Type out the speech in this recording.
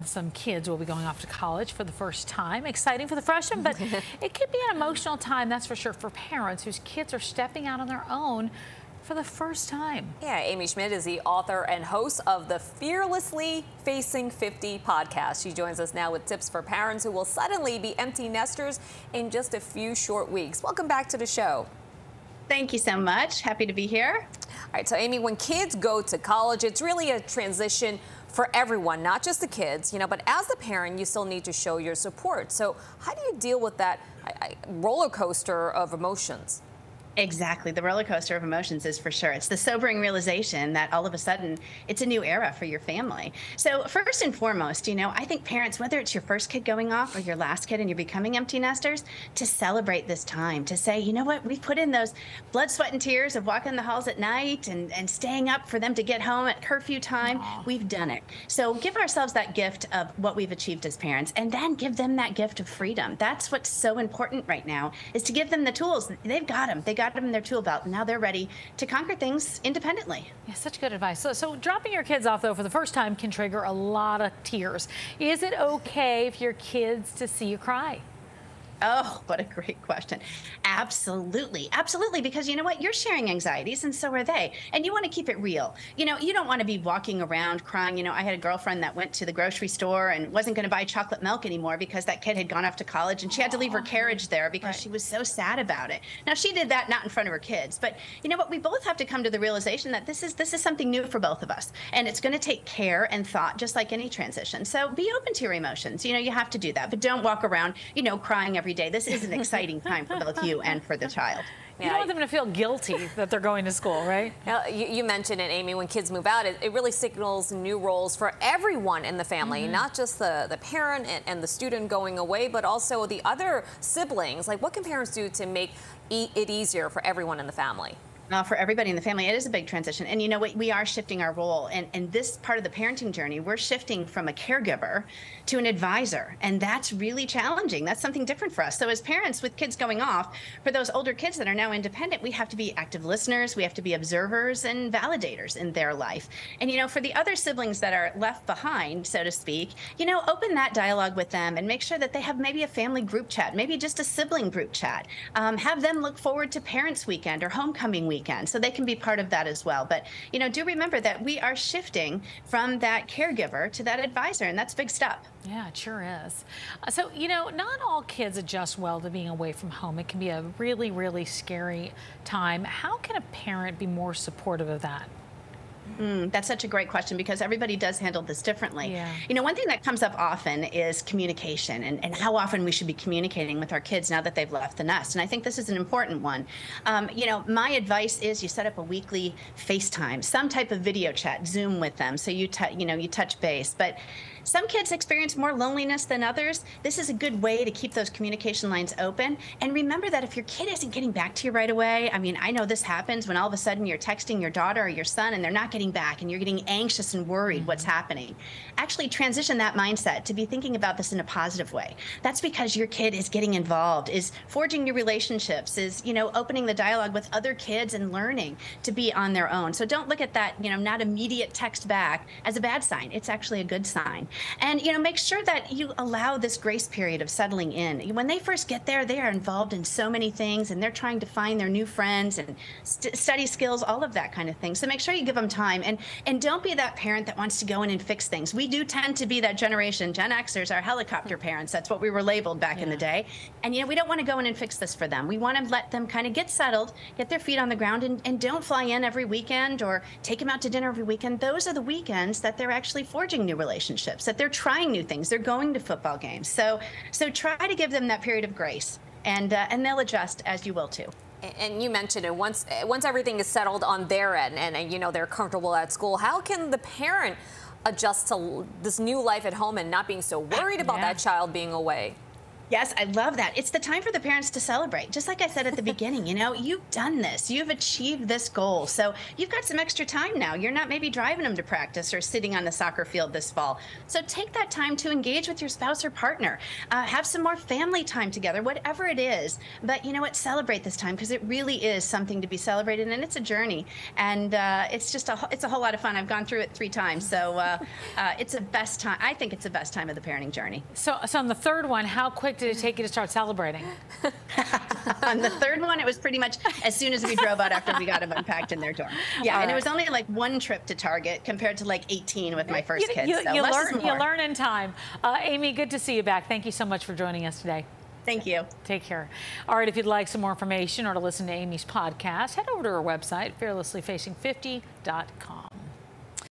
Some kids will be going off to college for the first time. Exciting for the freshmen, but it could be an emotional time, that's for sure, for parents whose kids are stepping out on their own for the first time. Yeah, Amy Schmidt is the author and host of the Fearlessly Facing 50 podcast. She joins us now with tips for parents who will suddenly be empty nesters in just a few short weeks. Welcome back to the show. Thank you so much. Happy to be here. All right, so Amy, when kids go to college, it's really a transition for everyone, not just the kids, but as the parent, you still need to show your support. So how do you deal with that roller coaster of emotions? Exactly. The roller coaster of emotions is for sure. It's the sobering realization that all of a sudden it's a new era for your family. So first and foremost, I think parents, whether it's your first kid going off or your last kid and you're becoming empty nesters, to celebrate this time, to say, you know what, we've put in those blood, sweat, and tears of walking the halls at night and staying up for them to get home at curfew time. Aww. We've done it. So give ourselves that gift of what we've achieved as parents, and then give them that gift of freedom. That's what's so important right now, is to give them the tools. They've got them. They got them in their tool belt. Now they're ready to conquer things independently. Yeah, such good advice. So dropping your kids off, though, for the first time can trigger a lot of tears. Is it okay for your kids to see you cry? Oh, what a great question. Absolutely. Absolutely. Because you know what? You're sharing anxieties, and so are they. And you want to keep it real. You don't want to be walking around crying. I had a girlfriend that went to the grocery store and wasn't going to buy chocolate milk anymore because that kid had gone off to college, and she had to leave her carriage there because she was so sad about it. Now, she did that not in front of her kids. But you know what? We both have to come to the realization that this is something new for both of us. And it's going to take care and thought, just like any transition. So be open to your emotions. You have to do that. But don't walk around, crying every day. This is an exciting time for both you and for the child. You don't want them to feel guilty that they're going to school, right? You mentioned it, Amy, when kids move out, it really signals new roles for everyone in the family, not just the parent and the student going away, but also the other siblings. Like, what can parents do to make it easier for everyone in the family? For everybody in the family, it is a big transition. And we are shifting our role. And this part of the parenting journey, we're shifting from a caregiver to an advisor. And that's really challenging. That's something different for us. So as parents with kids going off, for those older kids that are now independent, we have to be active listeners. We have to be observers and validators in their life. And, for the other siblings that are left behind, so to speak, open that dialogue with them and make sure that they have maybe a family group chat, maybe just a sibling group chat. Have them look forward to Parents Weekend or Homecoming Weekend, so they can be part of that as well. But, do remember that we are shifting from that caregiver to that advisor, and that's a big step. Yeah, it sure is. So, not all kids adjust well to being away from home. It can be a really, really scary time. How can a parent be more supportive of that? That's such a great question, because everybody does handle this differently. Yeah. One thing that comes up often is communication and how often we should be communicating with our kids now that they've left the nest. And I think this is an important one. My advice is you set up a weekly FaceTime, some type of video chat, Zoom with them. So you touch base. But some kids experience more loneliness than others. This is a good way to keep those communication lines open. And remember that if your kid isn't getting back to you right away, I know this happens when all of a sudden you're texting your daughter or your son and they're not getting back and you're getting anxious and worried what's happening. Actually transition that mindset to be thinking about this in a positive way. That's because your kid is getting involved, is forging new relationships, is, opening the dialogue with other kids and learning to be on their own. So don't look at that, not immediate text back as a bad sign. It's actually a good sign. And, make sure that you allow this grace period of settling in. When they first get there, they are involved in so many things, and they're trying to find their new friends and study skills, all of that kind of thing. So make sure you give them time, and don't be that parent that wants to go in and fix things. We do tend to be that generation. Gen Xers are helicopter parents. That's what we were labeled back in the day. And, we don't want to go in and fix this for them. We want to let them kind of get settled, get their feet on the ground, and don't fly in every weekend or take them out to dinner every weekend. Those are the weekends that they're actually forging new relationships, that they're trying new things. They're going to football games. So try to give them that period of grace, and they'll adjust, as you will too. And you mentioned it, once everything is settled on their end and they're comfortable at school, how can the parent adjust to this new life at home and not being so worried about that child being away? Yes, I love that. It's the time for the parents to celebrate. Just like I said at the beginning, you've done this, you've achieved this goal. So you've got some extra time now. You're not maybe driving them to practice or sitting on the soccer field this fall. So take that time to engage with your spouse or partner. Have some more family time together, whatever it is. But you know what? Celebrate this time because it really is something to be celebrated, and it's a journey. And it's just it's a whole lot of fun. I've gone through it 3 times. So it's the best time. I think it's the best time of the parenting journey. So on the third one, how quick did it take you to start celebrating? On the third one, it was pretty much as soon as we drove out after we got them unpacked in their dorm. Yeah, and it was only like 1 trip to Target compared to like 18 with my first kid. So you less is more. You learn in time. Amy, good to see you back. Thank you so much for joining us today. Thank you. Take care. All right, if you'd like some more information or to listen to Amy's podcast, head over to her website, fearlesslyfacing50.com.